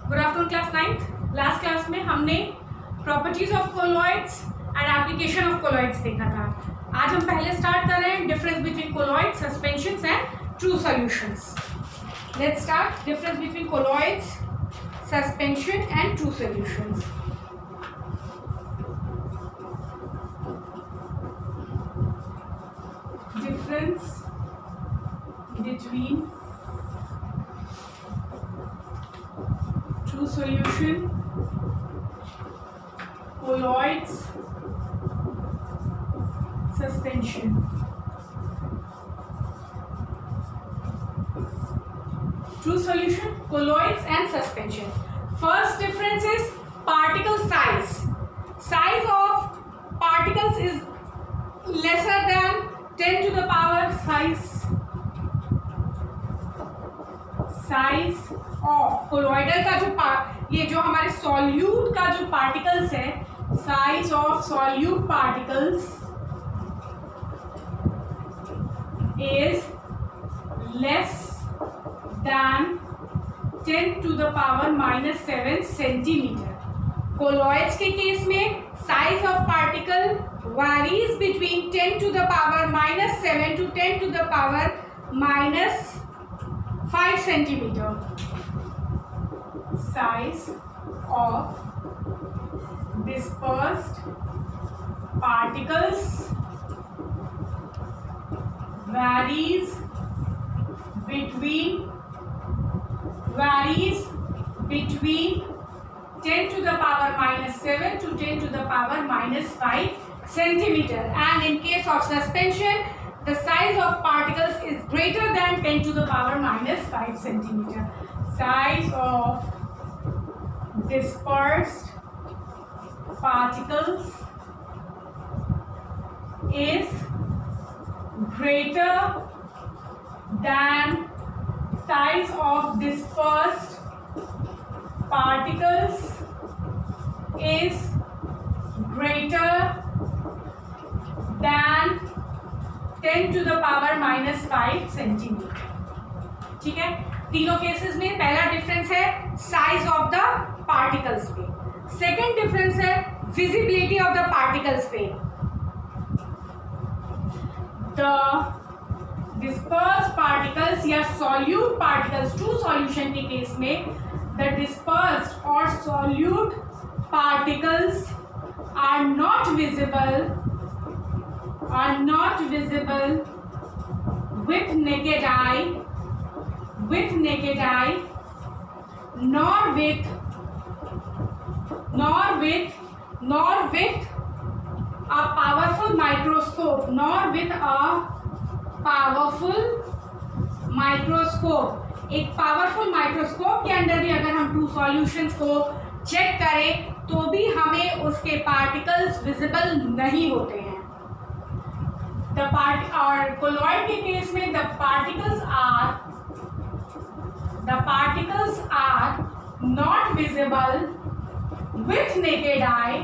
Good afternoon class 9th। Last class में हमने properties of colloids and application of colloids देखा था। आज हम पहले स्टार्ट कर रहे हैं difference between colloids, suspensions and true solutions. Let's start difference between colloids, suspension and true solutions. Difference between true solution, colloids, suspension. True solution, colloids and suspension. First difference is particle size. Size of particles is lesser than 10 to the power size of colloidal का जो ये जो हमारे solute का जो particles है, size of solute particles is less than 10 to the power -7 centimetre. Colloids के case में size of particle varies between 10 to the power -7 to 10 to the power -5 centimeter. Size of dispersed particles varies between 10 to the power -7 to 10 to the power -5 centimeter. And in case of suspension, the size of particles is greater than 10 to the power -5 centimeter. Size of dispersed particles is greater than size of dispersed particles is greater than 10 to the power -5 centimetre. ठीक है, तीनों cases में पहला difference है size of the particles पे, second difference है visibility of the particles पे। The disperse particles या सॉल्यूट पार्टिकल्स, ट्रू सॉल्यूशन के केस में द डिस्पर्स्ड और solute particles are not visible with naked eye, nor with a powerful microscope, एक powerful microscope के अंदर भी अगर हम ट्रू सॉल्यूशंस को चेक करें तो भी हमें उसके पार्टिकल्स विजिबल नहीं होते हैं। और कोलॉइड के केस में the particles are not visible with naked eye,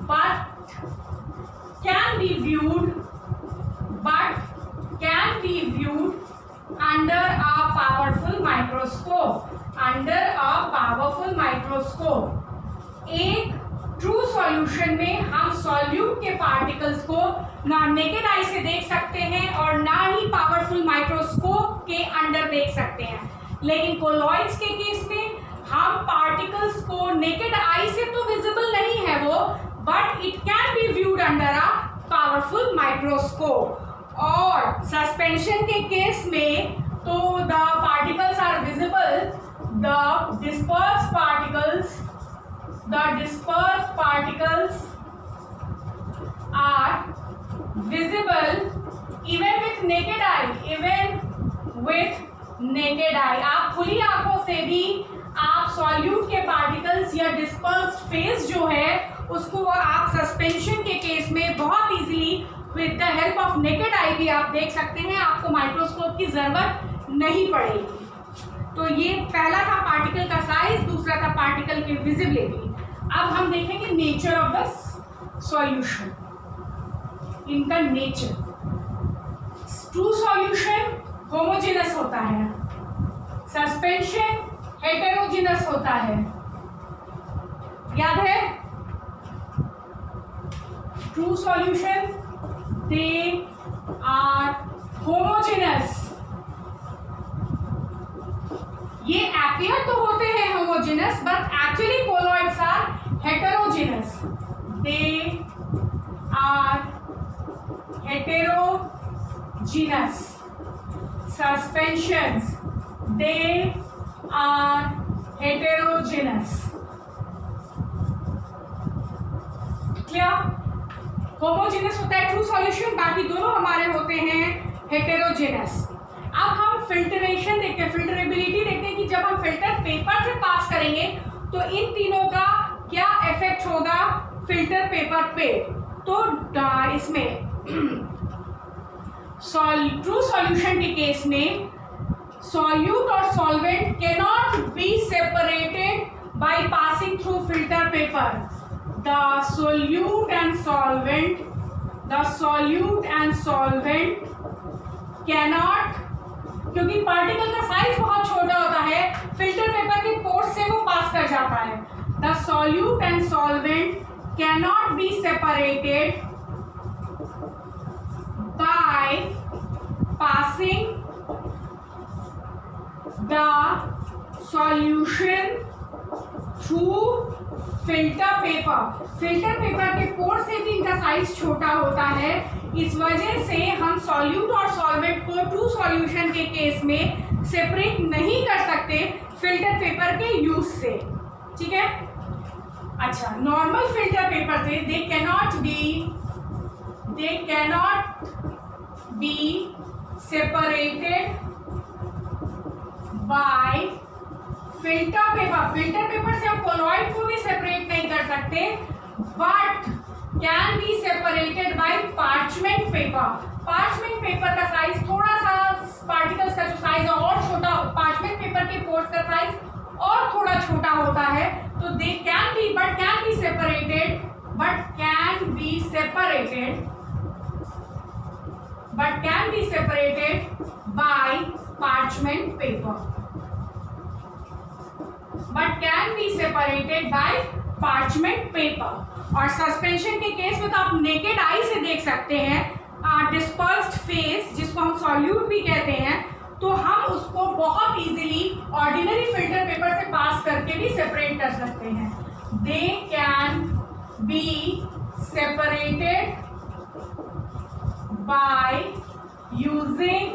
but can be viewed under a powerful microscope. एक ट्रू सॉल्यूशन में हम सॉल्यूट के पार्टिकल्स को ना नेकेड आई से देख सकते हैं और ना ही पावरफुल माइक्रोस्कोप के अंदर देख सकते हैं, लेकिन कोलॉइड्स के केस में हम पार्टिकल्स को नेकेड आई से तो विजिबल नहीं है वो, but it can be viewed under a powerful microscope. और सस्पेंशन के केस में तो the particles are visible, the dispersed particles are visible even with naked eye, आप खुली आंखों से भी आप सॉल्यूट के पार्टिकल्स या डिस्पर्स्ड फेज जो है उसको आप सस्पेंशन के केस में बहुत easily with the help of naked eye भी आप देख सकते हैं, आपको माइक्रोस्कोप की जरूरत नहीं पड़ेगी। तो ये पहला था पार्टिकल का साइज, दूसरा था पार्टिकल की विजिबिलिटी। अब हम देखेंगे नेचर ऑफ द सॉल्यूशन, इनका नेचर। ट्रू सॉल्यूशन होमोजेनस होता है, सस्पेंशन हेटेरोजेनस होता है। याद है? True solution they are homogeneous. ये अपीयर तो होते हैं homogeneous but actually colloids are heterogeneous. They are heterogeneous. Suspensions, they are heterogeneous. Clear? Homogeneous होता है ट्रू सॉल्यूशन, बाकी दोनों हमारे होते हैं हेटेरोजेनस। अब हम फिल्टरेशन देखते हैं, फिल्टरेबिलिटी देखते हैं कि जब हम फिल्टर पेपर से पास करेंगे तो इन तीनों का क्या इफेक्ट होगा फिल्टर पेपर पे। तो इसमें ट्रू सॉल्यूशन के केस में सॉल्यूट और solvent can not be separated by passing through filter paper. The solute and solvent can not, क्योंकि पार्टिकल का साइज बहुत छोटा होता है, फिल्टर पेपर के पोर्ट से वो पास कर जाता है। The solute and solvent can not be separated by passing the solution through filter paper। Filter paper के पोर से भी इनका साइज छोटा होता है, इस वजह से हम सॉल्यूट और सॉल्वेंट को ट्रू सॉल्यूशन के केस में सेपरेट नहीं कर सकते फिल्टर पेपर के यूज से। ठीक है? अच्छा, नॉर्मल फिल्टर पेपर से they cannot be separated by filter paper। Filter paper से हम कोलॉइड को भी सेपरेट नहीं कर सकते, but can be separated by parchment paper. Parchment paper का साइज थोड़ा सा, पार्टिकल्स का जो साइज है और छोटा, पार्चमेंट पेपर के पोर्स का साइज और थोड़ा छोटा होता है, तो they can be separated by parchment paper। और सस्पेंशन के केस में तो आप नेकेड आई से देख सकते हैं, डिस्पर्स्ड फेज जिसको हम सॉल्यूट भी कहते हैं, तो हम उसको बहुत इजीली ऑर्डिनरी फिल्टर पेपर से पास करके भी सेपरेट कर सकते हैं। They can be separated by using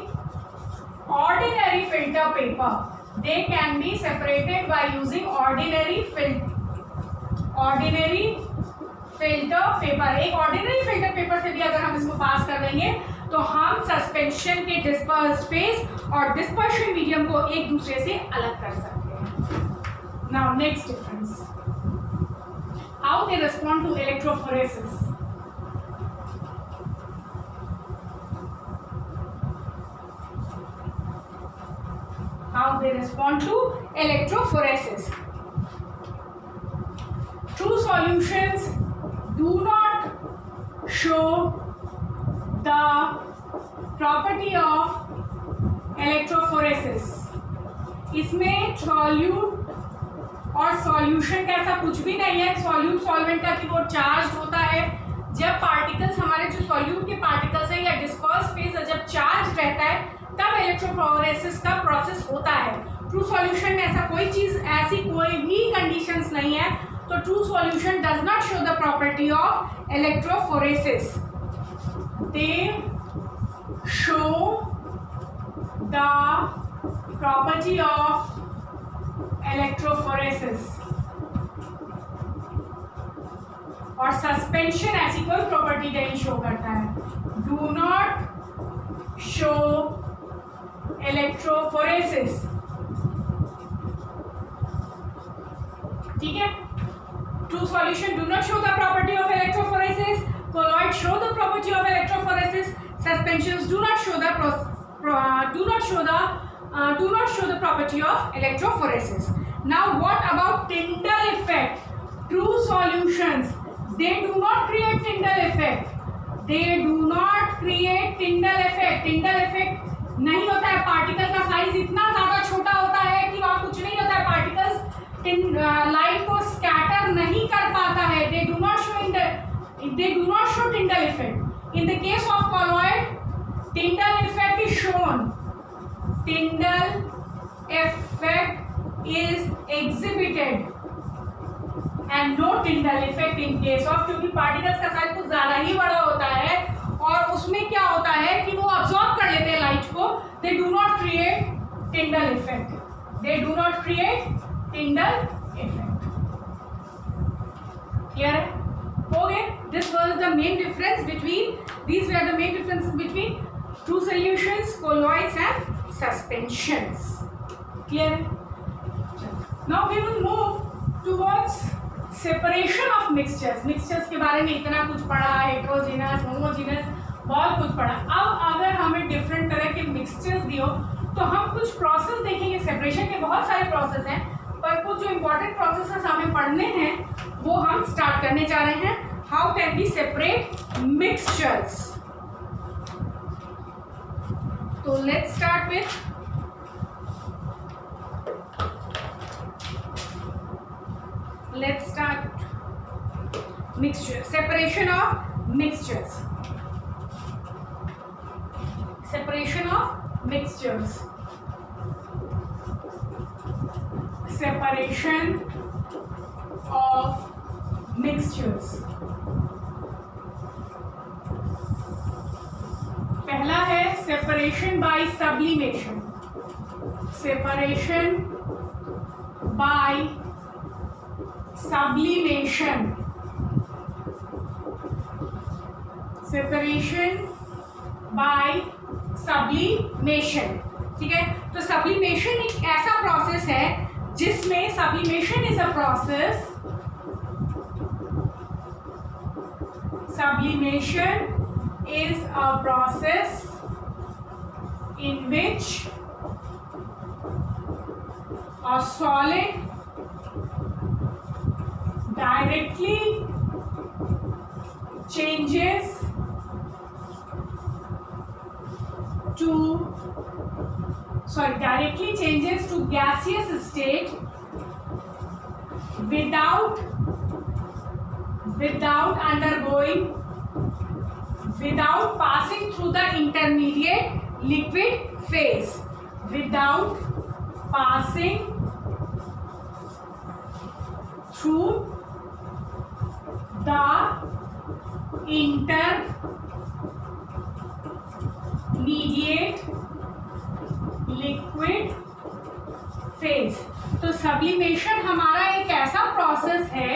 ordinary filter paper। They can be separated by using ordinary filter paper। एक ordinary filter paper से भी अगर हम इसको पास कर देंगे तो हम सस्पेंशन के डिस्पर्स्ड फेज और डिस्पर्शन मीडियम को एक दूसरे से अलग कर सकते हैं। Now next difference, how they respond to electrophoresis। How they respond to electrophoresis। True solutions do not show the property of electrophoresis। इसमें सॉल्यूट और सॉल्यूशन का ऐसा कुछ भी नहीं है। सॉल्यूट सॉल्वेंट का कि वो चार्ज होता है, जब पार्टिकल्स हमारे जो सॉल्यूट के पार्टिकल्स है या डिस्पर्स फेज है, जब चार्ज रहता है तब इलेक्ट्रोफोरेसिस का प्रोसेस होता है। ट्रू सॉल्यूशन में ऐसा कोई चीज, ऐसी कोई भी कंडीशंस नहीं है, तो true solution does not show the property of electrophoresis. They show the property of electrophoresis. और सस्पेंशन ऐसी कोई प्रॉपर्टी नहीं शो करता है। Do not show electrophoresis. ठीक है? True solution do not show the property of electrophoresis, colloid show the property of electrophoresis, suspensions do not show the property of electrophoresis. Now what about Tyndall effect? True solutions they do not create Tyndall effect। Tyndall effect नहीं होता है, particle का size इतना ज्यादा छोटा होता है कि वहां कुछ नहीं होता है, पार्टिकल्स लाइट को स्कैटर नहीं कर पाता है, they do not show Tyndall effect. In the case of colloid, Tyndall effect is shown. Tyndall effect is exhibited and no Tyndall effect in case of, क्योंकि पार्टिकल्स का साइज कुछ ज्यादा ही बड़ा होता है और उसमें क्या होता है कि वो अब्सॉर्ब कर लेते हैं लाइट को, they do not create Tyndall effect. They do not create Tyndall effect. Clear है? Okay, this was the main difference between, these were the main differences between true solutions, colloids and suspensions. Clear? Now we will move towards separation of mixtures. Mixtures के बारे में इतना कुछ पढ़ा, heterogeneous, homogeneous, बहुत कुछ पढ़ा. अब अगर हमें different तरह के mixtures दियो तो हम कुछ प्रोसेस देखेंगे. सेपरेशन के बहुत सारे प्रोसेस हैं, पर कुछ जो इम्पोर्टेंट प्रोसेसेस हमें पढ़ने हैं वो हम स्टार्ट करने जा रहे हैं. How can we separate mixtures? तो let's start with mixture. Separation of mixtures. Separation of mixtures. Separation of mixtures. पहला है separation by sublimation. Separation by sublimation. Separation by sublimation. ठीक है, तो sublimation एक ऐसा प्रोसेस है जिसमें sublimation is a process. Sublimation is a process in which a solid directly changes to gaseous state without passing through the intermediate liquid phase. Without passing through the intermediate liquid phase. तो sublimation हमारा एक ऐसा process है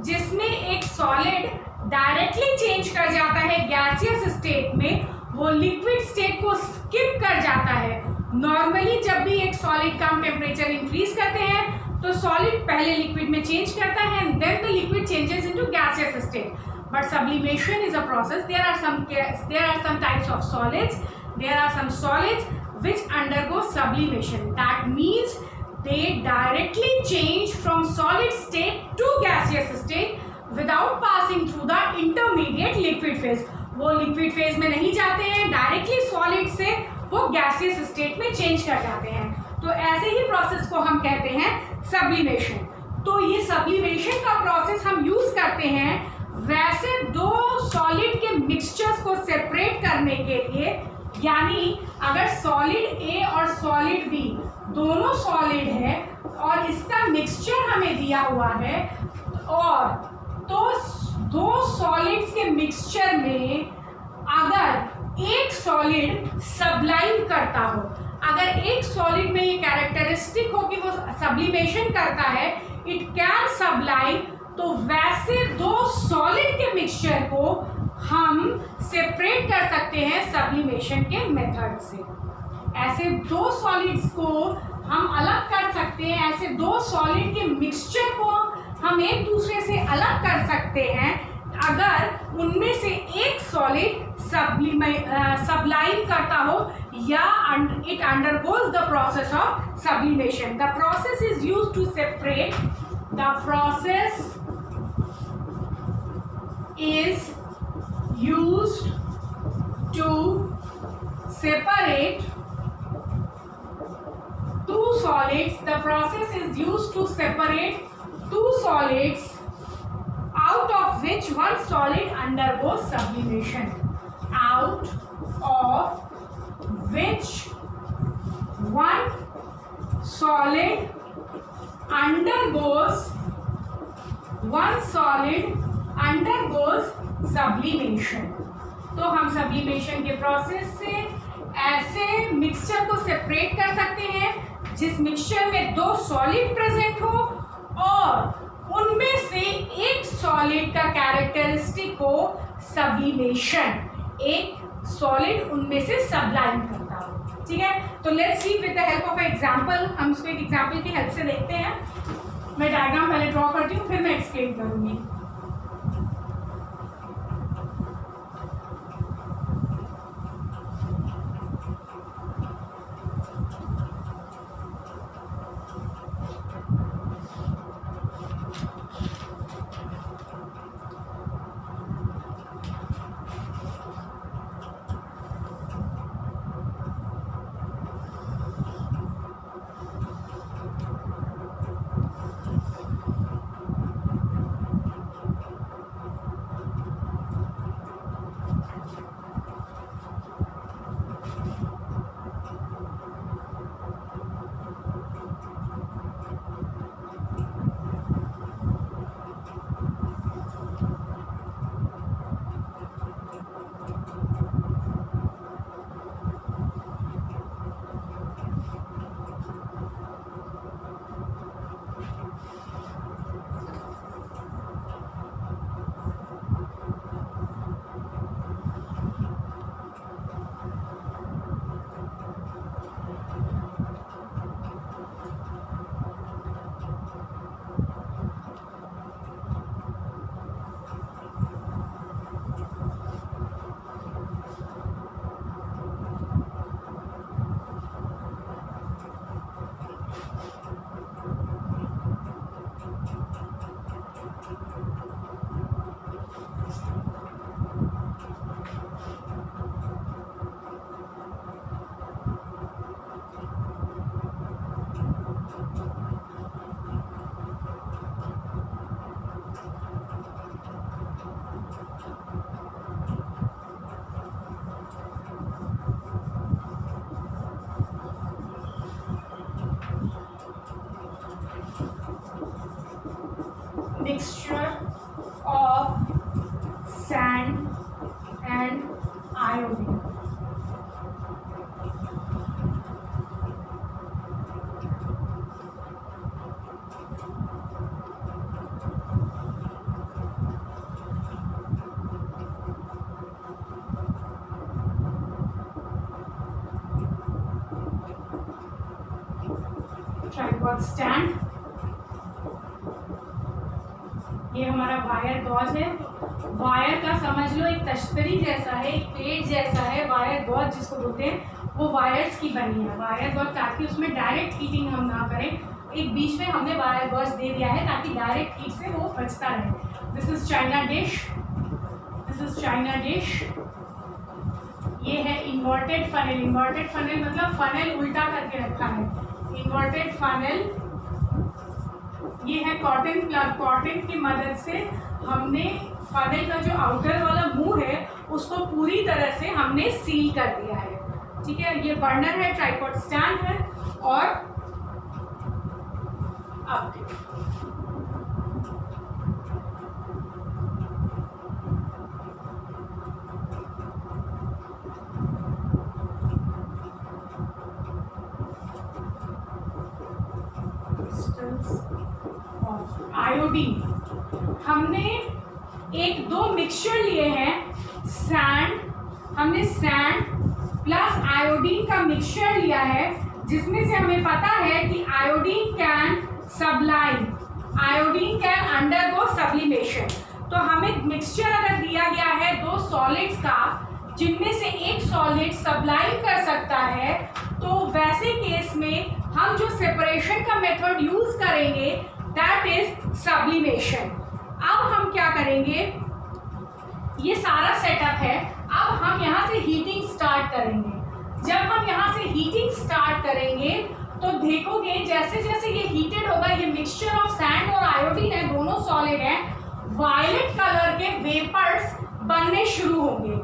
जिसमें एक solid directly change कर जाता है गैसियस स्टेट में, वो लिक्विड स्टेट को स्किप कर जाता है. नॉर्मली जब भी एक सॉलिड का हम टेम्परेचर इंक्रीज करते हैं तो सॉलिड पहले लिक्विड में चेंज करता है and then the liquid changes into gaseous state. But sublimation is a process. There are some types of solids. There are some solids which undergo sublimation. That means they directly change from solid state to gaseous state without passing through the intermediate liquid phase. वो liquid phase में नहीं जाते हैं, directly solid से वो gaseous state में change कर जाते हैं. तो ऐसे ही process को हम कहते हैं sublimation. तो ये sublimation का process हम use करते हैं वैसे दो solid के mixtures को separate करने के लिए. यानी अगर सॉलिड ए और सॉलिड बी दोनों सॉलिड है और इसका मिक्सचर हमें दिया हुआ है, और तो दो सॉलिड्स के मिक्सचर में अगर एक सॉलिड सबलाइम करता हो, अगर एक सॉलिड में ये कैरेक्टरिस्टिक हो कि वो सब्लिमेशन करता है, इट कैन सबलाइम, तो वैसे दो सॉलिड के मिक्सचर को हम सेपरेट कर सकते हैं सब्लिमेशन के मेथड से. ऐसे दो सॉलिड्स को हम अलग कर सकते हैं, ऐसे दो सॉलिड के मिक्सचर को हम एक दूसरे से अलग कर सकते हैं अगर उनमें से एक सॉलिड सबलाइम करता हो या it undergoes the process of sublimation. The process is used to separate. The process is used to separate solids, the process is used to separate two solids out of which one solid undergoes sublimation. Out of which one solid undergoes sublimation. तो हम sublimation के process से ऐसे mixture को separate कर सकते हैं जिस मिक्सचर में दो सॉलिड प्रेजेंट हो और उनमें से एक सॉलिड का कैरेक्टरिस्टिक हो सब्लिमेशन, एक सॉलिड उनमें से सबलाइम करता हो। ठीक है, तो let's see with the help of example, हम इसको एक एग्जांपल की हेल्प से देखते हैं। मैं डायग्राम पहले ड्रॉ करती हूँ, फिर मैं एक्सप्लेन करूंगी। Mixture of sand and iodine. Tripod stand. ये हमारा वायर गॉज है। वायर का समझ लो एक तश्तरी जैसा है, एक प्लेट जैसा है। वायर गॉज जिसको बोलते हैं वो वायर्स की बनी है। वायर गॉज ताकि उसमें डायरेक्ट हीटिंग हम ना करें, एक बीच में हमने वायर गॉज दे दिया है ताकि डायरेक्ट हीट से वो बचता रहे। This is China dish, this is China dish. ये है इन्वर्टेड फनेल। इन्वर्टेड फनेल मतलब फनेल उल्टा करके रखा है। इन्वर्टेड फनेल ये है कॉटन प्लग। कॉटन की मदद से हमने फनेल का जो आउटर वाला मुंह है उसको पूरी तरह से हमने सील कर दिया है। ठीक है, ये बर्नर है, ट्राइपॉड स्टैंड है। और अब आयोडीन, हमने एक दो मिक्सचर लिए हैं। सैंड, हमने सैंड प्लस आयोडीन का मिक्सचर लिया है जिसमें से हमें पता है कि iodine can Sublime, iodine can undergo sublimation. तो हमें मिक्सचर अगर दिया गया है दो सॉलिड्स का जिनमें से एक सॉलिड सबलाइम कर सकता है, तो वैसे केस में हम जो सेपरेशन का मेथड यूज करेंगे दैट इज सब्लिमेशन। अब हम क्या करेंगे, ये सारा सेटअप है। अब हम यहाँ से हीटिंग स्टार्ट करेंगे। जब हम यहाँ से हीटिंग स्टार्ट करेंगे तो देखोगे जैसे जैसे ये हीटेड होगा, ये मिक्सचर ऑफ सैंड और आयोडीन है, दोनों सॉलिड है, वायलेट कलर के वेपर्स बनने शुरू होंगे।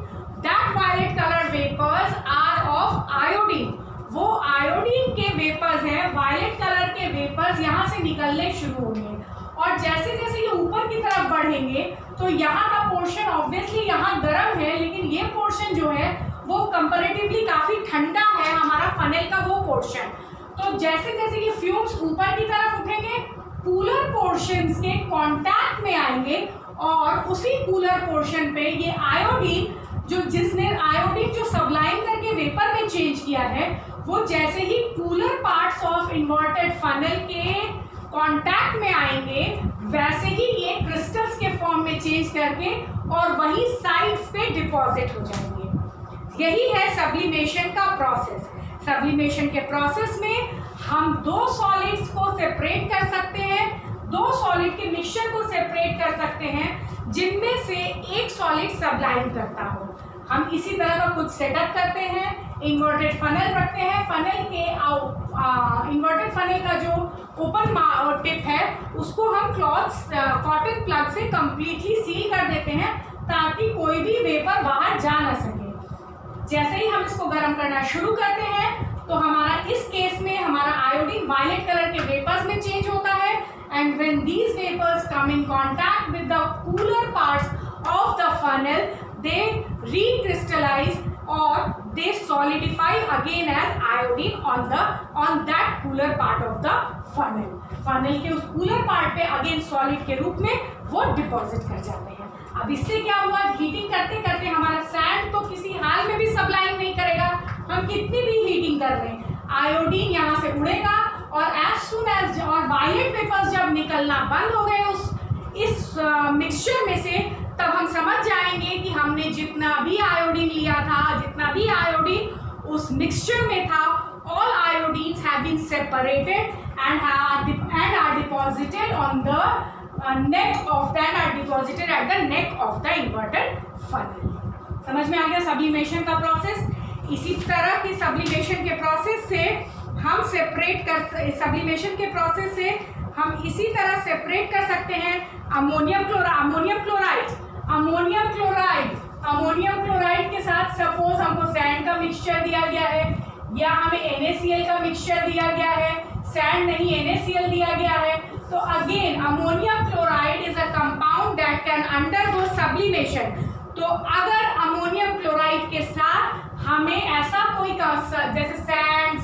That violet colour vapours are of iodine, वो आयोडीन के वेपर्स हैं, वायलेट कलर के वेपर्स यहाँ से निकलने शुरू होंगे। और जैसे जैसे ये ऊपर की तरफ बढ़ेंगे तो यहाँ का पोर्शन ऑब्वियसली यहाँ गर्म है, लेकिन ये पोर्शन जो है वो कंपैरेटिवली काफी ठंडा है, हमारा फनेल का वो पोर्शन। तो जैसे जैसे ये फ्यूम्स ऊपर की तरफ उठेंगे, कूलर पोर्शंस के कांटेक्ट में आएंगे और उसी कूलर पोर्शन पे ये आयोडीन जिसने आयोडीन जो सबलाइन करके वेपर में चेंज किया है, वो जैसे ही cooler parts of inverted funnel के कांटेक्ट में आएंगे, वैसे ही ये क्रिस्टल्स के फॉर्म में चेंज करके और वही साइड्स पे डिपॉजिट हो जाएंगे। यही है सब्लिमेशन का प्रोसेस। सब्लिमेशन के प्रोसेस में हम दो सॉलिड्स को सेपरेट कर सकते हैं, दो सॉलिड के मिक्सचर को सेपरेट कर सकते हैं, जिनमें से एक सॉलिड सबलाइन करता हो। हम इसी तरह का कुछ सेटअप करते हैं, इन्वर्टेड फनल रखते हैं, फनल के इन्वर्टेड फनल का जो ओपन टिप है उसको हम कॉटन प्लग से कंप्लीटली सील कर देते हैं ताकि कोई भी वेपर बाहर जा ना सके। जैसे ही हम इसको गर्म करना शुरू करते हैं तो हमारा इस केस में हमारा आयोडीन वायलेट कलर के वेपर्स में चेंज होता है, and when these vapours come in contact with the cooler parts of the funnel, they recrystallize or they solidify again as iodine on that cooler part of the funnel. funnel के उस cooler part पे again solid के रूप में वो deposit कर जाते हैं। अब इससे क्या हुआ, हीटिंग करते करते हमारा सैंड तो किसी हाल में भी सबलाइन नहीं करेगा, हम कितनी भी हीटिंग कर रहे हैं, आयोडीन यहाँ से उड़ेगा और एज सुन एज और वायलेट वेपर्स जब निकलना बंद हो गए इस मिक्सचर में से, तब हम समझ जाएंगे कि हमने जितना भी आयोडीन लिया था, जितना भी आयोडीन उस मिक्सचर में था, all iodines have been separated and are deposited on the neck of that, are deposited at the neck of the inverted funnel. समझ में आ गया सब्लिमेशन का प्रोसेस। इसी तरह की सब्लिमेशन के प्रोसेस से हम सब्लिमेशन के प्रोसेस से हम इसी तरह सेपरेट कर सकते हैं अमोनियम क्लोराइड के साथ सपोज हमको सैंड का मिक्सचर दिया गया है या हमें NaCl का मिक्सचर दिया गया है, सैंड नहीं NaCl दिया गया है, तो again ammonium chloride is a compound that can undergo sublimation. तो अगर अमोनियम क्लोराइड के साथ हमें ऐसा कोई जैसे सैंड,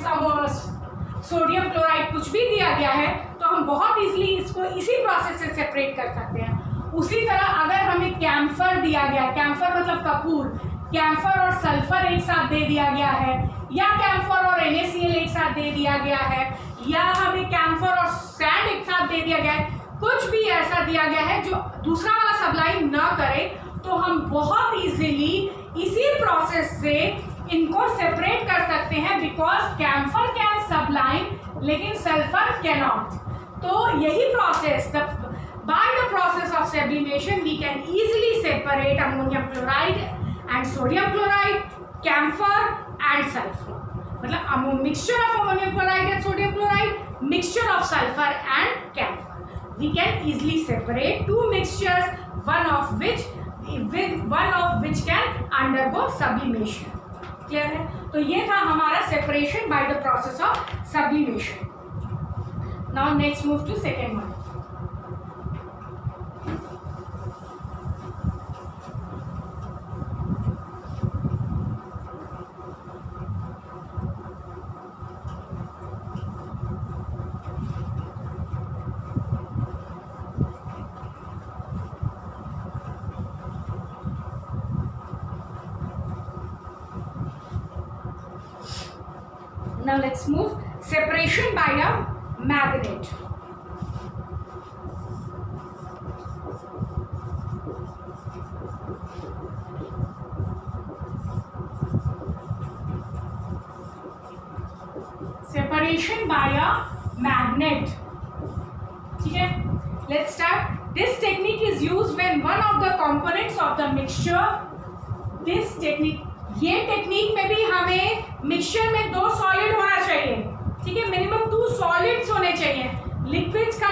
सोडियम क्लोराइड कुछ भी दिया गया है, तो हम बहुत इजीली इसको इसी प्रोसेस से सेपरेट कर सकते हैं। उसी तरह अगर हमें कैम्फर दिया गया, कैम्फर मतलब कपूर, कैम्फर और सल्फर एक साथ दे दिया गया है, या कैम्फर और NaCl एक साथ दे दिया गया है, या हमें कैम्फर और सैंड एक साथ दे दिया गया है, कुछ भी ऐसा दिया गया है जो दूसरा वाला सब्लाइन ना करे, तो हम बहुत इजीली इसी प्रोसेस से इनको सेपरेट कर सकते हैं, बिकॉज कैम्फर कैन सबलाइन लेकिन सल्फर कैन नॉट। तो यही process, by the process of sublimation we can easily separate ammonium chloride and sodium chloride, camphor and sulphur, मतलब mixture of ammonium chloride and sodium chloride, mixture of sulphur and camphor. We can easily separate two mixtures, one of which can undergo sublimation. Clear है? तो ये था हमारा separation by the process of sublimation. Now next move to second one. Now let's move separation by a magnet. Separation by a magnet. ठीक है? Let's start. This technique is used when one of the components of the mixture. This technique, ये technique में भी हमें mixture में दो solid होना चाहिए। ठीक है, मिनिमम 2 सॉलिड्स होने चाहिए लिक्विड्स का।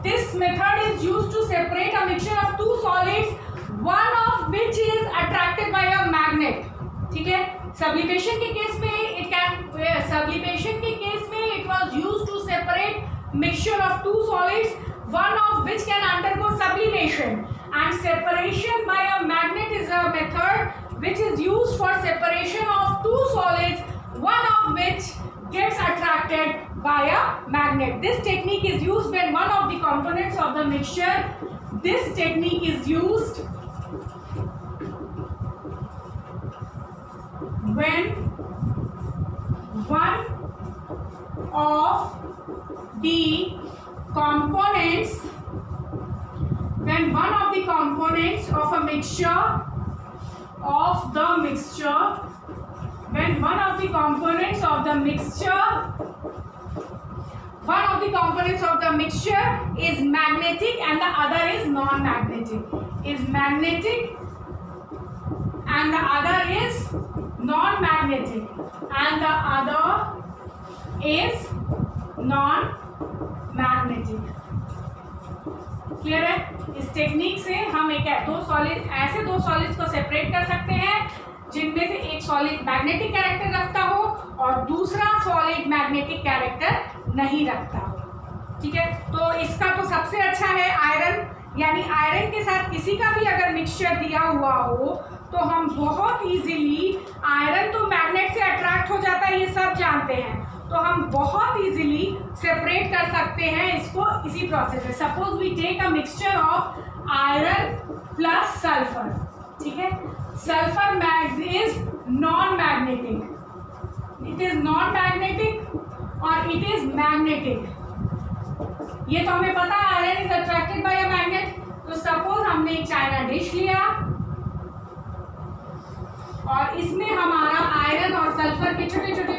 This method is used to separate a mixture of 2 solids, one of which is attracted by a magnet. ठीक है, सब्लिमेशन के केस में it was used to separate mixture of 2 solids, one of which can undergo sublimation, and separation by a magnet is a method which is used for separation of 2 solids, one of which gets attracted by a magnet. This technique is used when one of the components of the mixture, this technique is used when one of the components of a mixture is magnetic and the other is non-magnetic, is magnetic and the other is non-magnetic, and the other is non-magnetic। Clear है? इस technique से हम दो solids को separate कर सकते हैं जिनमें से एक सॉलिड मैग्नेटिक कैरेक्टर रखता हो और दूसरा सॉलिड मैग्नेटिक कैरेक्टर नहीं रखता हो। ठीक है, तो इसका तो सबसे अच्छा है आयरन, यानी आयरन के साथ किसी का भी अगर मिक्सचर दिया हुआ हो तो हम बहुत इजीली, आयरन तो मैग्नेट से अट्रैक्ट हो जाता है, ये सब जानते हैं, तो हम बहुत इजीली सेपरेट कर सकते हैं इसको इसी प्रोसेस में। Suppose we take a mixture of iron plus sulphur. ठीक है, sulphur is non magnetic, it is non magnetic और इट इज मैग्नेटिक। ये तो हमें पता है iron is attracted by a magnet. तो सपोज हमने एक चाइना डिश लिया और इसमें हमारा आयरन और सल्फर के छोटे छोटे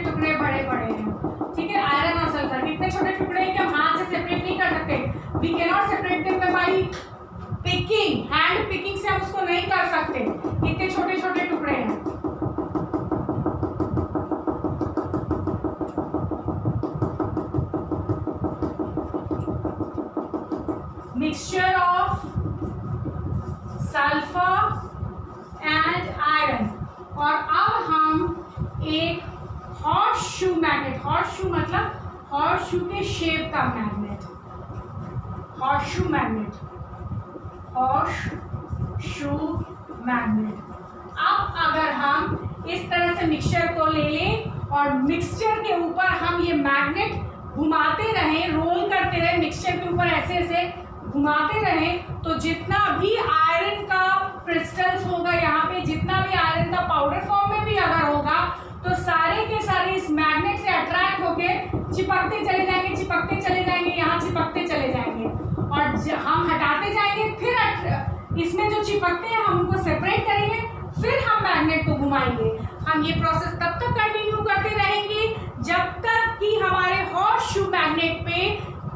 टुकड़े बड़े हैं। ठीक है, आयरन और सल्फर के इतने छोटे टुकड़े हैं कि हम हाथ से सेपरेट नहीं कर सकते। We can not separate them by picking, hand picking से हम उसको नहीं कर सकते, इतने छोटे छोटे टुकड़े हैं। Mixture of sulphur and iron, और अब हम एक हॉर्स मैग्नेट, हॉर्स मतलब हॉर्स के शेप का मैग्नेट, हॉर्स मैग्नेट। अब अगर हम इस तरह से मिक्सचर को ले लें और मिक्सचर के ऊपर हम ये मैग्नेट घुमाते रहें, रोल करते रहें, मिक्सचर के ऊपर ऐसे ऐसे घुमाते रहें, तो जितना भी आयरन का क्रिस्टल्स होगा यहाँ पे, जितना भी आयरन का पाउडर फॉर्म में भी अगर होगा, तो सारे के सारे इस मैग्नेट से अट्रैक्ट होके चिपकते चले जाएंगे, यहाँ चिपकते चले जाएंगे, और हम हटाते जाएंगे, फिर इसमें जो चिपकते हैं हम उनको सेपरेट करेंगे, फिर हम मैग्नेट को घुमाएंगे। हम ये प्रोसेस तब तक कंटिन्यू करते रहेंगे जब तक कि हमारे हॉर्स शू मैग्नेट पे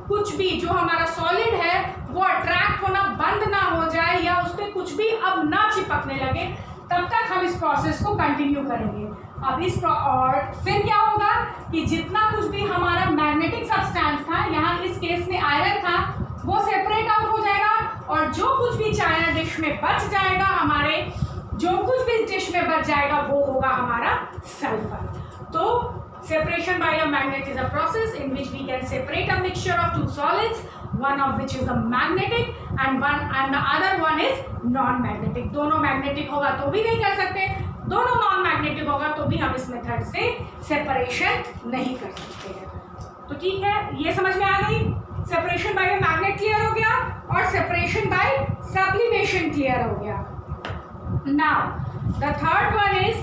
कुछ भी जो हमारा सॉलिड है वो अट्रैक्ट होना बंद ना हो जाए या उस पर कुछ भी अब ना चिपकने लगे, तब तक हम इस प्रोसेस को कंटिन्यू करेंगे। अब और फिर क्या होगा कि जितना कुछ भी हमारा मैग्नेटिक सब्सटेंस था, यहाँ इस केस में आयरन था, वो सेपरेट आउट हो जाएगा, और जो कुछ भी चाइना डिश में बच जाएगा, जो कुछ भी इस डिश में बच जाएगा वो होगा हमारा सल्फर। तो separation by a magnet is a process in which we can separate a mixture of 2 solids, one of which is a magnetic and the other one is non-magnetic। दोनों मैग्नेटिक होगा तो भी नहीं कर सकते, दोनों नॉन मैग्नेटिक होगा तो भी हम इस मेथड से सेपरेशन नहीं कर सकते हैं। तो ठीक है, ये समझ में आ गई, separation by a magnet clear हो गया और सेपरेशन बाय सब्लिमेशन क्लियर हो गया। Now the third one is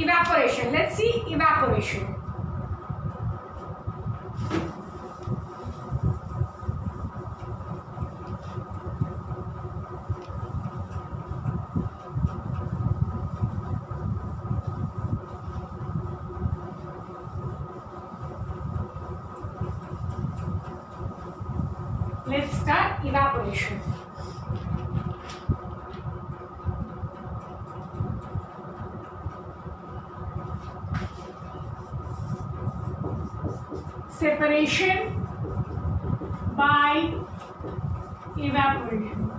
evaporation. Let's see evaporation. Let's start evaporation. separation by evaporation.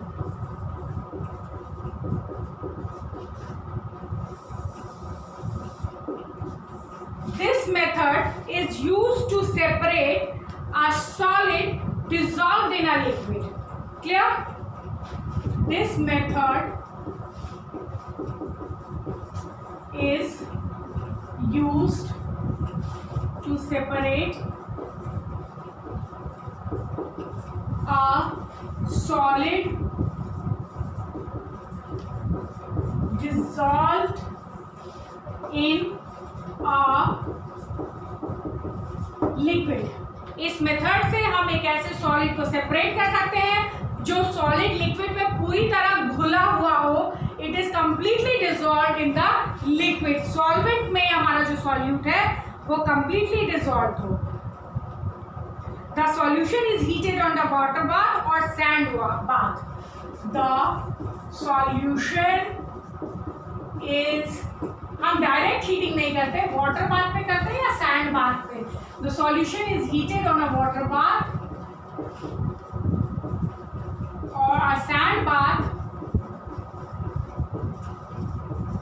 This method is used to separate a solid dissolved in a liquid. Clear? This method is used to separate a solid dissolved in a liquid. इस method से हम एक ऐसे solid को separate कर सकते हैं जो सॉलिड लिक्विड में पूरी तरह घुला हुआ हो. It is completely dissolved in the liquid. Solvent में हमारा जो सॉल्यूट है वो कंप्लीटली डिसॉल्व हो. The solution is heated on the water bath or sand bath. The solution is, हम डायरेक्ट हीटिंग नहीं करते, वाटर बाथ पे करते हैं या सैंड बाथ पे. The solution is heated on a water bath or a sand bath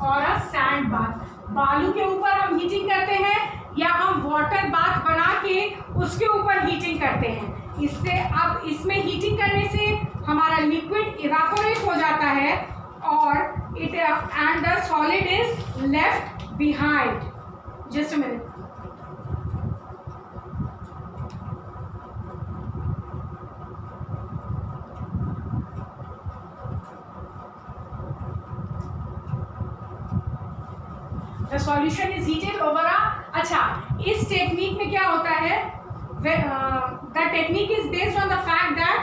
or a sand bath. बालू के ऊपर हम हीटिंग करते हैं या हम वाटर बाथ बना के उसके ऊपर हीटिंग करते हैं. इससे अब इसमें हीटिंग करने से हमारा लिक्विड इवापोरेट हो जाता है और it and the solid is left behind. Just a minute. The solution is heated over a. अच्छा, इस टेक्निक में क्या होता है? The technique is based on the fact that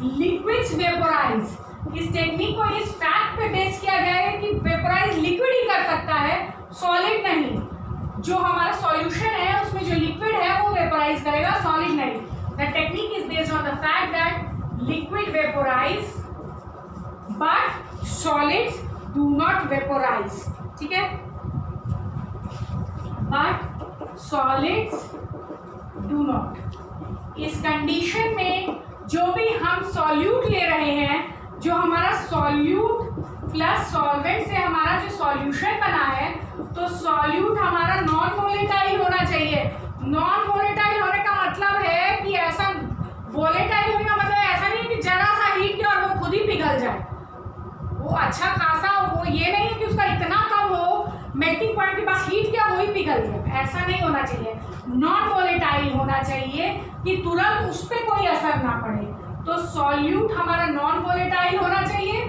liquids vaporise. इस टेक्निक को इस फैक्ट पे बेस किया गया है कि वेपोराइज लिक्विड ही कर सकता है, सॉलिड नहीं. जो हमारा सॉल्यूशन है उसमें जो लिक्विड है वो वेपोराइज करेगा, सॉलिड नहीं. The technique is based on the fact that liquid vaporise but solids do not vaporise. ठीक है, बट सॉलिड्स डू नॉट. इस कंडीशन में जो भी हम सॉल्यूट ले रहे हैं, जो हमारा सॉल्यूट प्लस सॉल्वेंट से हमारा जो सॉल्यूशन बना है, तो सॉल्यूट हमारा नॉन वोलेटाइल होना चाहिए. नॉन वोलेटाइल होने का मतलब है कि ऐसा, वोलेटाइल होने का मतलब ऐसा नहीं कि जरा सा हीट किया और वो खुद ही पिघल जाए. वो अच्छा खासा, वो ये नहीं है कि उसका इतना कम हो, मेल्टिंग पॉइंट के पास हीट किया वही पिघल गया. ऐसा नहीं होना चाहिए. नॉन वोलेटाइल होना चाहिए कि तुरंत उस पर कोई असर ना पड़े. तो सॉल्यूट हमारा नॉन वोलेटाइल होना चाहिए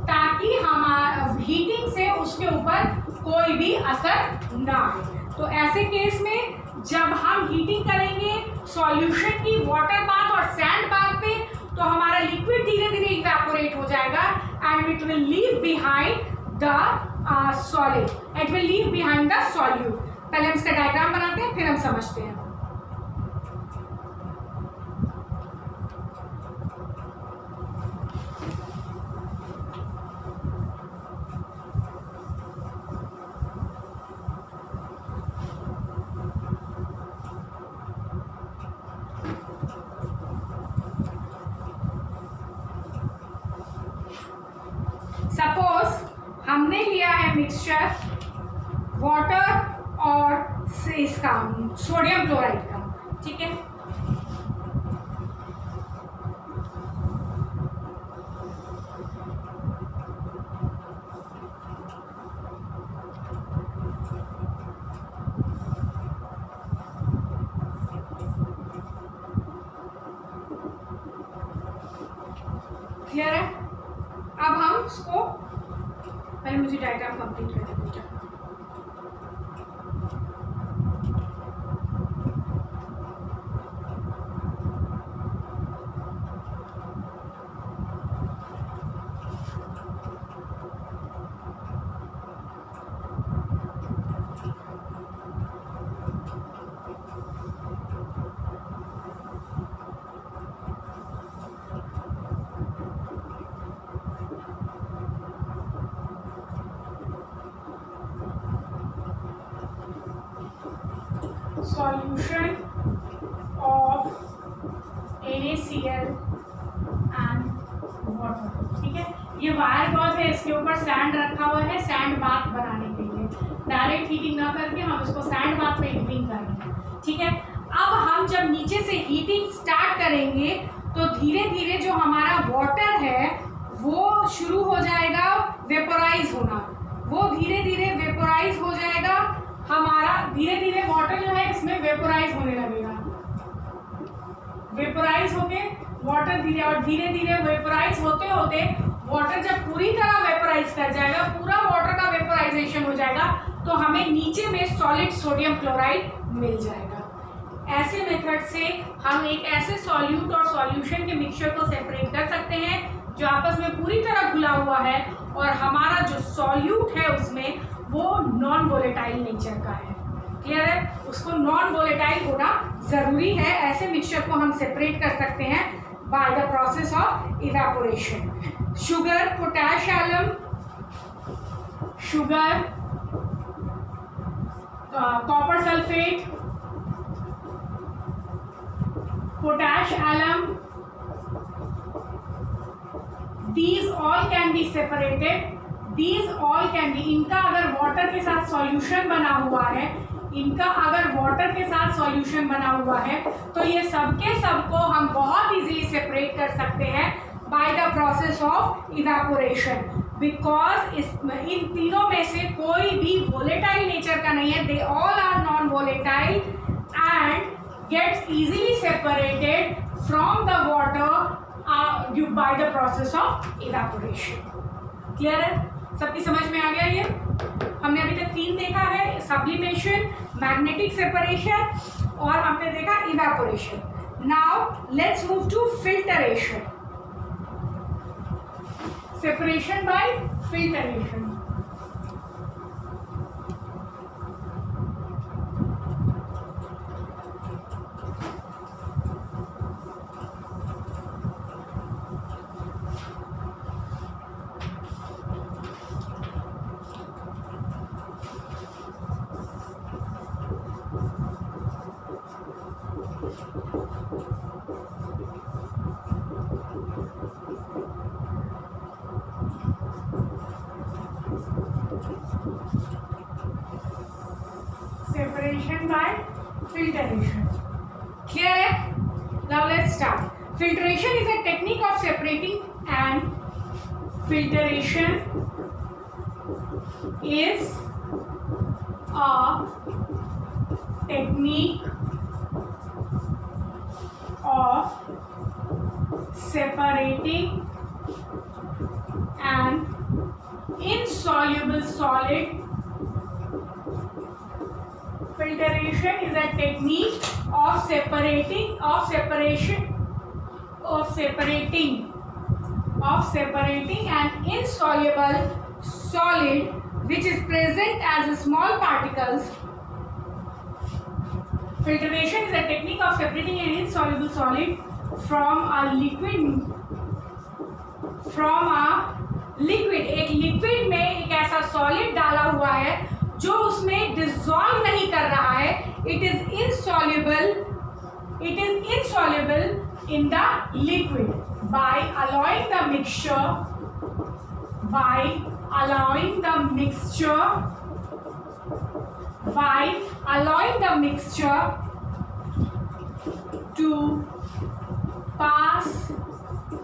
ताकि हमारा हीटिंग से उसके ऊपर कोई भी असर ना आए. तो ऐसे केस में जब हम हीटिंग करेंगे सॉल्यूशन की water bath or sand bath पे, तो हमारा लिक्विड धीरे धीरे इवेपोरेट हो जाएगा and it will leave behind the solid, it will leave behind the solute. पहले हम इसका डायग्राम बनाते हैं फिर हम समझते हैं. सपोज हमने लिया है मिक्सचर वाटर और इसका सोडियम क्लोराइड का. ठीक है, क्लियर है. अब हम इसको, पहले मुझे डायग्राम कंप्लीट कर दीजिए. solution of NaCl and water. ठीक है, ये वायर गॉज है, इसके ऊपर सैंड रखा हुआ है सैंड बाथ बनाने के लिए। डायरेक्ट हीटिंग ना करके हम इसको सैंड बाथ में हीटिंग कर रहे हैं। ठीक है, अब हम जब नीचे से हीटिंग स्टार्ट करेंगे तो धीरे धीरे जो हमारा वाटर है वो शुरू हो जाएगा वेपोराइज होना, वो धीरे धीरे वेपोराइज हो जाएगा। हमारा धीरे धीरे वाटर जो है इसमें वेपोराइज होने लगेगा, वेपोराइज होके वाटर धीरे और धीरे धीरे वेपोराइज होते होते वाटर जब पूरी तरह वेपोराइज कर जाएगा, पूरा वाटर का वेपोराइजेशन हो जाएगा, तो हमें नीचे में सॉलिड सोडियम क्लोराइड मिल जाएगा। ऐसे मेथड से हम एक ऐसे सॉल्यूट और सॉल्यूशन के मिक्सचर को सेपरेट कर सकते हैं जो आपस में पूरी तरह घुला हुआ है और हमारा जो सॉल्यूट है उसमें वो नॉन वोलेटाइल नेचर का है। क्लियर है, उसको नॉन वोलेटाइल होना जरूरी है। ऐसे मिक्सचर को हम सेपरेट कर सकते हैं by the process of evaporation. Sugar, potash alum, sugar, copper sulphate, potash alum, these all can be separated, these all can be, इनका अगर वाटर के साथ सॉल्यूशन बना हुआ है, इनका अगर वाटर के साथ सॉल्यूशन बना हुआ है तो ये सबके सबको हम बहुत इजीली सेपरेट कर सकते हैं by the process of evaporation, because in तीनों में से कोई भी वोलेटाइल नेचर का नहीं है, they all are non volatile and gets easily separated from the water by the process of evaporation. Clear है, सबकी समझ में आ गया? ये हमने अभी तक तीन देखा है, सब्लिमेशन, मैग्नेटिक सेपरेशन और हमने देखा evaporation. Now let's move to filtration, separation by filtration. Separation by filtration. Clear है? Now let's start. Filtration is a technique of separating, and filtration is a technique of separating an insoluble solid. Filtration is a technique of separating an insoluble solid which is present as small particles. Filtration is a technique of separating an insoluble solid from a liquid. एक liquid में एक ऐसा solid डाला हुआ है जो उसमें dissolve नहीं कर रहा है, it is insoluble in the liquid by allowing the mixture to pass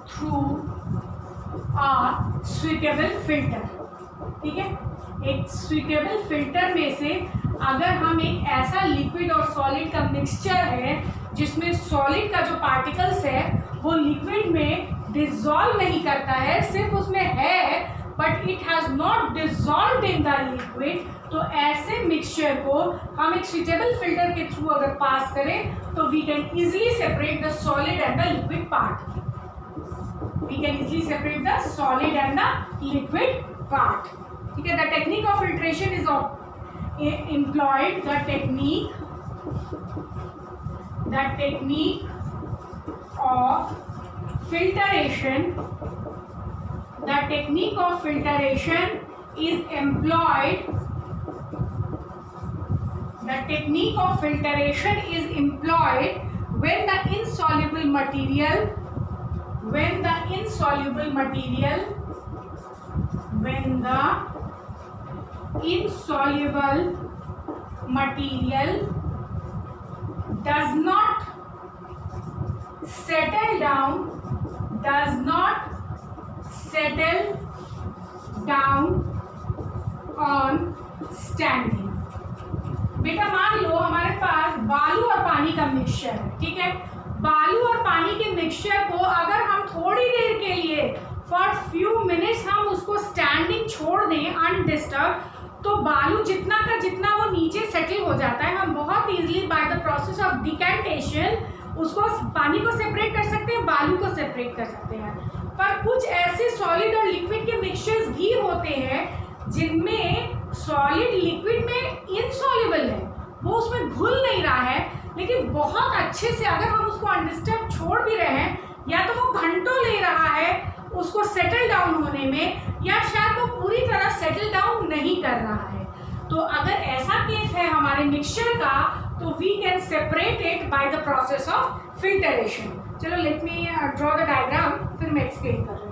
through a suitable filter. ठीक है, एक सुइटेबल फिल्टर में से अगर हम एक ऐसा लिक्विड और सॉलिड का मिक्सचर है जिसमें सॉलिड का जो पार्टिकल्स है वो लिक्विड में डिसॉल्व नहीं करता है, सिर्फ उसमें है but it has not dissolved in the liquid, तो ऐसे मिक्सचर को हम एक सुइटेबल फिल्टर के थ्रू अगर पास करें तो we can easily separate the solid and the liquid part. ठीक है, the technique of filtration is employed. The technique of filtration is employed The technique of filtration is employed when the insoluble material does not settle down on standing. बेटा मान लो हमारे पास बालू और पानी का mixture है, ठीक है। बालू और पानी के मिक्सचर को अगर हम थोड़ी देर के लिए फॉर फ्यू मिनट्स हम उसको स्टैंडिंग छोड़ दें अनडिस्टर्ब, तो बालू जितना का जितना वो नीचे सेटल हो जाता है। हम बहुत easily bye the process of decantation उसको पानी को सेपरेट कर सकते हैं, बालू को सेपरेट कर सकते हैं। पर कुछ ऐसे सॉलिड और लिक्विड के मिक्सचर्स भी होते हैं जिनमें सॉलिड लिक्विड में इनसॉल्युबल है, वो उसमें घुल नहीं रहा है, लेकिन बहुत अच्छे से अगर हम उसको अनडिस्टर्ब छोड़ भी रहे हैं, या तो वो घंटों ले रहा है उसको सेटल डाउन होने में, या शायद वो पूरी तरह सेटल डाउन नहीं कर रहा है। तो अगर ऐसा केस है हमारे मिक्सचर का, तो we can separate it by the process of filtration. चलो let me draw the diagram, फिर मैं एक्सप्लेन कर रही हूँ।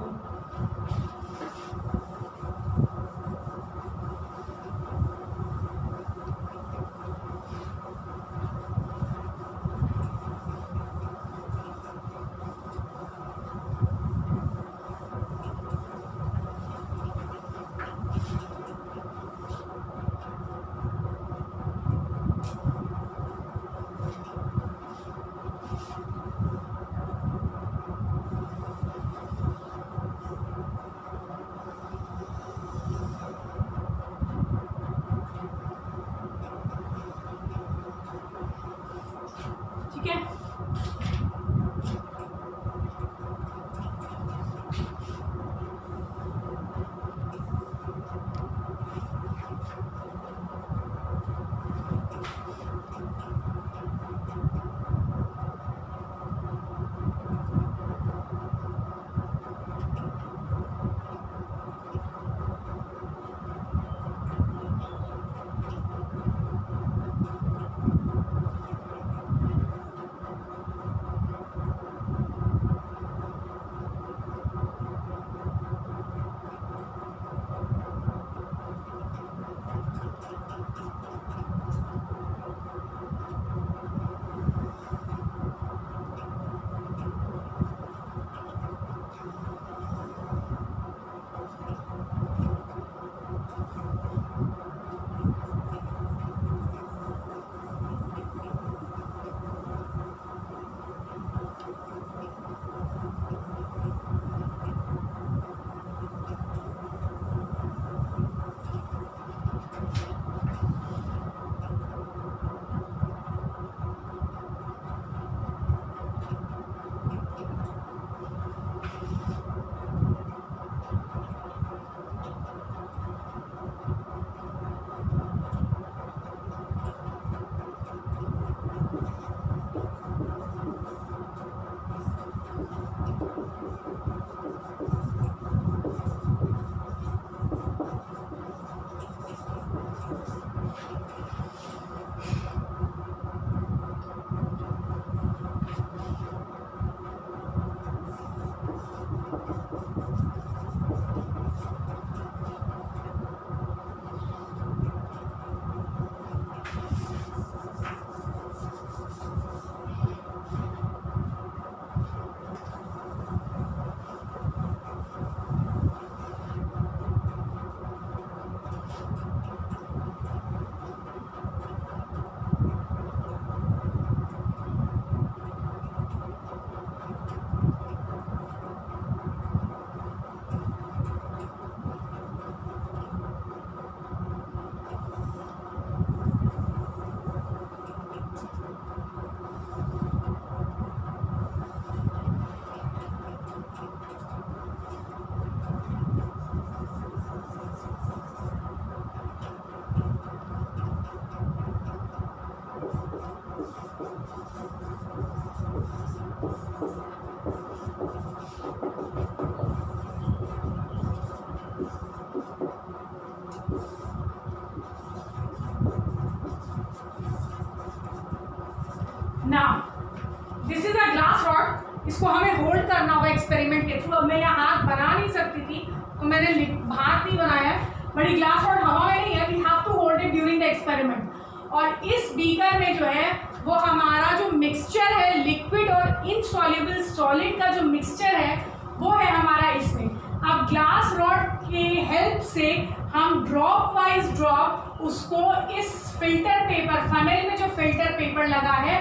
This is a glass rod, इसको हमें होल्ड करना होगा एक्सपेरिमेंट के थ्रू। अब मैं यहाँ हाथ बना नहीं सकती थी तो मैंने हाथ नहीं बनाया है, बट ये ग्लास रॉड हवा में नहीं है, we have to hold it during the experiment. और इस बीकर में जो है वो हमारा जो मिक्सचर है लिक्विड और इनसॉल्युबल सॉलिड का जो मिक्सचर है वो है हमारा इसमें। अब ग्लास रॉड के हेल्प से हम ड्रॉप वाइज ड्रॉप उसको इस फिल्टर पेपर, फनेल में जो फिल्टर पेपर लगा है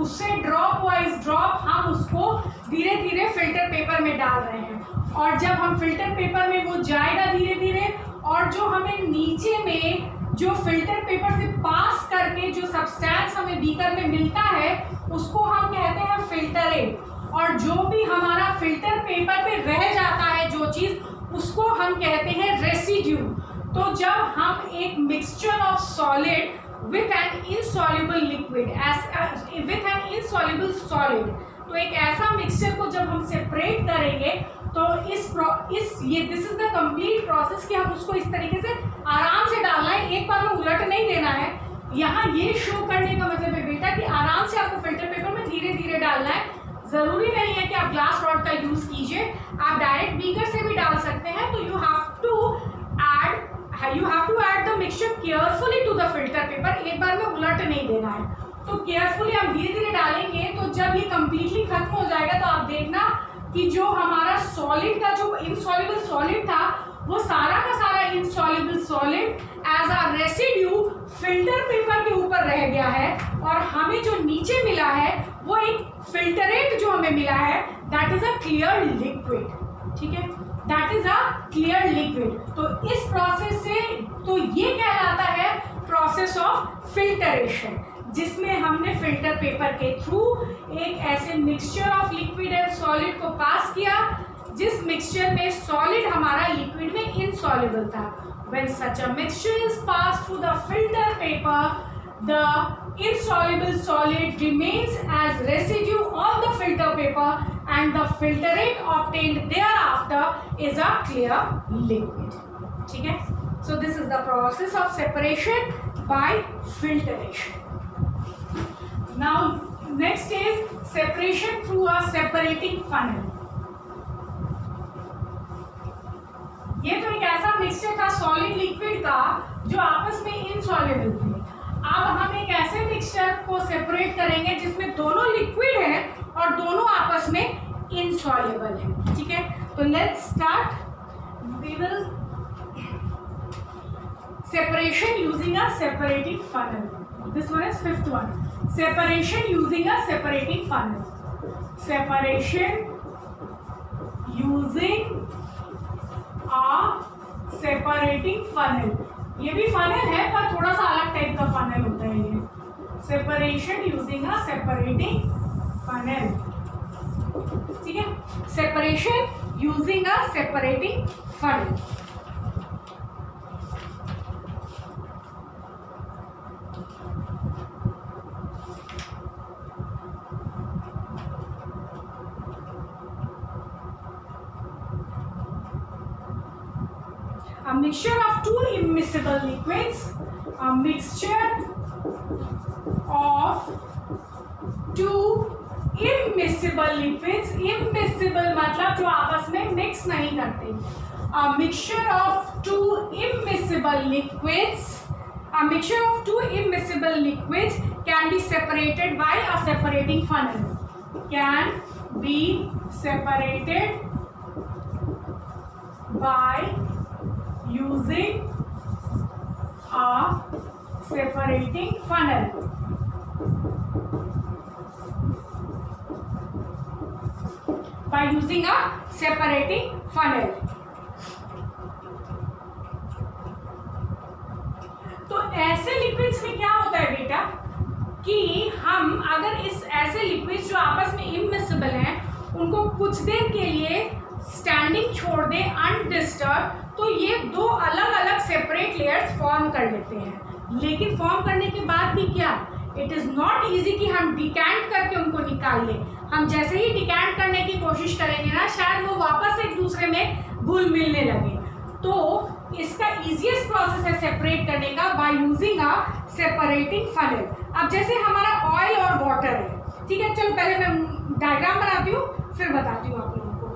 उससे ड्रॉप वाइज ड्रॉप हम उसको धीरे धीरे फिल्टर पेपर में डाल रहे हैं। और जब हम फिल्टर पेपर में वो जाएगा धीरे धीरे, और जो हमें नीचे में जो फिल्टर पेपर से पास करके जो सब्सटेंस हमें बीकर में मिलता है उसको हम कहते हैं फिल्टरेट। और जो भी हमारा फिल्टर पेपर पे रह जाता है जो चीज़, उसको हम कहते हैं रेसिड्यू। तो जब हम एक mixture of solid with an insoluble liquid with an insoluble solid, तो एक ऐसा मिक्सचर को जब हम सेपरेट करेंगे तो this is the complete process कि हम उसको इस तरीके से आराम से डालना है, एक बार में उलट नहीं देना है। यहाँ ये शो करने का मतलब है बेटा कि आराम से आपको फिल्टर पेपर में धीरे धीरे डालना है। जरूरी नहीं है कि आप ग्लास रॉड का यूज कीजिए, आप डायरेक्ट बीकर से भी डाल सकते हैं। तो you have to add the mixture carefully to the filter paper, एक बार में उलट नहीं देना है। तो केयरफुली हम धीरे धीरे डालेंगे, तो जब ये कंप्लीटली खत्म हो जाएगा तो आप देखना कि जो हमारा सॉलिड का जो इनसॉल्युबल सॉलिड था वो सारा का सारा insoluble solid as a residue filter paper के ऊपर रह गया है, और हमें जो नीचे मिला है वो एक फिल्टरेट जो हमें मिला है, that is a clear liquid. ठीक है, that is a clear liquid. तो इस प्रोसेस से तो ये कहलाता है प्रोसेस ऑफ फिल्टरेशन, जिसमें हमने फिल्टर पेपर के थ्रू एक ऐसे mixture of liquid and solid को पास किया जिस मिक्सचर में सॉलिड हमारा लिक्विड में इनसॉल्युबल था। When such a mixture is passed through the filter paper, the insoluble solid remains as residue on the filter paper and the filtrate obtained thereafter is a clear liquid. ठीक है? So this is the process of separation by filtration. Now next is separation through a separating funnel. ये तो एक ऐसा mixture था solid liquid का जो आपस में इनसॉल्युबल थे। अब हम एक ऐसे मिक्सचर को सेपरेट करेंगे जिसमें दोनों लिक्विड है और दोनों आपस में इनसॉल्युबल है। ठीक है, तो let's start. We will separation using a separating funnel. This one is fifth one, separation using a separating funnel. Separation using separating funnel. ये भी फनल है पर थोड़ा सा अलग टाइप का फनल होता है ये। Separation using a separating funnel. ठीक है, separation using a separating funnel. A mixture of two immiscible liquids, a mixture of two immiscible liquids, immiscible मतलब जो आपस में मिक्स नहीं करते। A mixture of two immiscible liquids, a mixture of two immiscible liquids can be separated by a separating funnel. Can be separated by using a separating funnel. By using a separating funnel. तो ऐसे liquids में क्या होता है बेटा कि हम अगर इस ऐसे लिक्विड्स जो आपस में इमिसिबल हैं उनको कुछ देर के लिए स्टैंडिंग छोड़ दें अनडिस्टर्ब, तो ये दो अलग अलग सेपरेट लेयर्स फॉर्म कर लेते हैं। लेकिन फॉर्म करने के बाद भी क्या, इट इज़ नॉट इजी कि हम डिकैंट करके उनको निकाल लें। हम जैसे ही डिकैंट करने की कोशिश करेंगे ना, शायद वो वापस एक दूसरे में घुल मिलने लगे। तो इसका इजीएस्ट प्रोसेस है सेपरेट करने का by using a separating funnel. अब जैसे हमारा ऑयल और वाटर है, ठीक है, चलो पहले मैं डायग्राम बनाती हूँ फिर बताती हूँ आप लोगों को।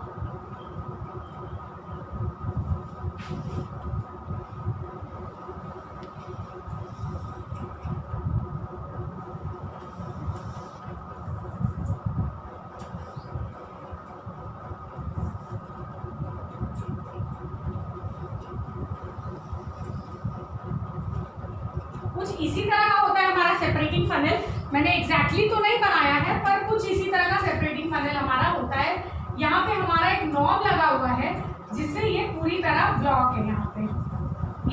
कुछ इसी तरह का होता है हमारा सेपरेटिंग फनल। मैंने एग्जैक्टली तो नहीं बनाया है पर कुछ इसी तरह का सेपरेटिंग फनल हमारा होता है। यहाँ पे हमारा एक नॉब लगा हुआ है जिससे ये पूरी तरह ब्लॉक है। यहाँ पे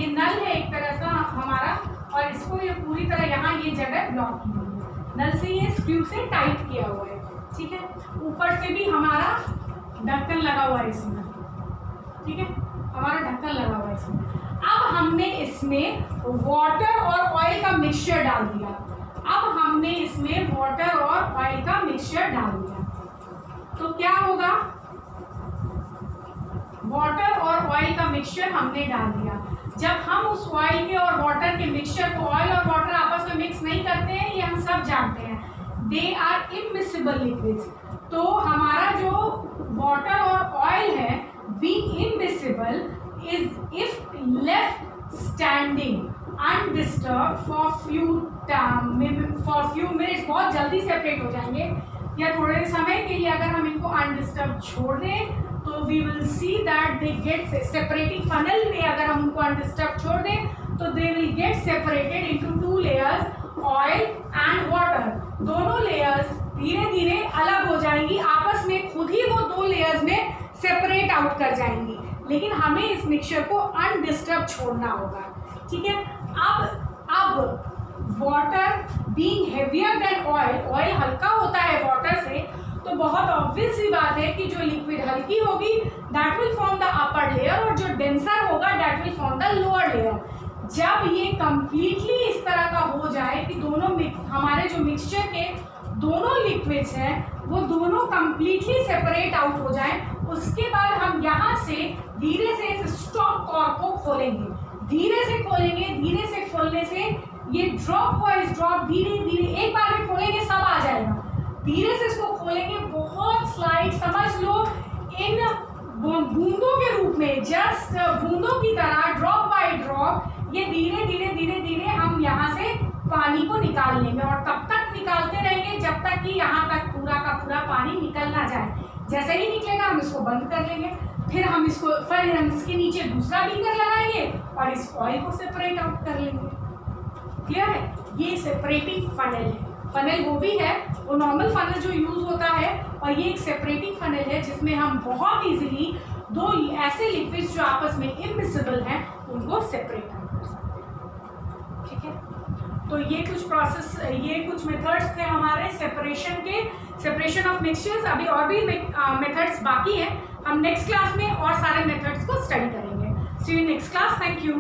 ये नल है एक तरह से हमारा, और इसको ये पूरी तरह यहाँ ये जगह ब्लॉक की हुई है। नल से ये स्क्रू से टाइट किया हुआ है, ठीक है। ऊपर से भी हमारा ढक्कन लगा हुआ है इसमें, ठीक है, हमारा ढक्कन लगा हुआ है इसमें। अब हमने इसमें वाटर और ऑयल का मिक्सचर डाल दिया। अब हमने इसमें वाटर और ऑयल का मिक्सचर डाल दिया तो क्या होगा, वाटर और ऑयल का मिक्सचर हमने डाल दिया। जब हम उस ऑयल के और वाटर के मिक्सचर को, ऑयल और वाटर आपस में मिक्स नहीं करते हैं, ये हम सब जानते हैं, दे आर इमिसिबल लिक्विड्स। तो हमारा जो वाटर और ऑयल है being immiscible is if left standing undisturbed for few minutes, बहुत जल्दी सेपरेट हो जाएंगे, या थोड़े समय के लिए अगर हम इनको अनडिस्टर्ब छोड़ दें तो we will see that they get separating funnel में अगर हम उनको अनडिस्टर्ब छोड़ दें तो they will get separated into 2 layers, oil and water. दोनों लेयर्स धीरे धीरे अलग हो जाएंगी, आपस में खुद ही वो 2 लेयर्स में सेपरेट आउट कर जाएंगी, लेकिन हमें इस मिक्सचर को अनडिस्टर्ब छोड़ना होगा, ठीक है। अब water being heavier than oil, oil हल्का होता है वाटर से, तो बहुत ऑब्वियस सी बात है कि जो लिक्विड हल्की होगी that will form the upper layer, और जो डेंसर होगा that will form the lower layer. जब ये कंप्लीटली इस तरह का हो जाए कि दोनों हमारे जो मिक्सचर के दोनों लिक्विड्स हैं वो दोनों कंप्लीटली सेपरेट आउट हो जाए, उसके बाद हम यहाँ से धीरे से इस स्टॉप कॉर्क को खोलेंगे, धीरे से खोलेंगे। धीरे से खोलने से ये ड्रॉप वाइज ड्रॉप धीरे धीरे, एक बार में खोलेंगे सब आ जाएगा, धीरे से इसको खोलेंगे, बहुत स्लाइड, समझ लो इन बूंदों के रूप में, जस्ट बूंदों की तरह ड्रॉप बाय ड्रॉप ये धीरे धीरे धीरे धीरे हम यहाँ से पानी को निकाल लेंगे, और तब तक निकालते रहेंगे जब तक कि यहाँ तक पूरा का पूरा पानी निकल ना जाए। जैसे ही निकलेगा हम इसको बंद कर लेंगे, फिर हम इसके नीचे दूसरा बीकर लगाएंगे और इस ऑयल को सेपरेट आउट कर लेंगे। क्लियर है? ये सेपरेटिंग फनल है। फनल वो भी है, वो नॉर्मल फनल जो यूज होता है, और ये एक सेपरेटिंग फनल है जिसमें हम बहुत इजीली 2 ऐसे लिक्विड्स जो आपस में इमिसिबल हैं उनको सेपरेट आउट कर सकते हैं, ठीक है। तो ये कुछ प्रोसेस, ये कुछ मेथड्स थे हमारे सेपरेशन ऑफ मिक्सचर्स। अभी और भी मेथड्स बाकी हैं, हम नेक्स्ट क्लास में और सारे मेथड्स को स्टडी करेंगे। See you next class, thank you.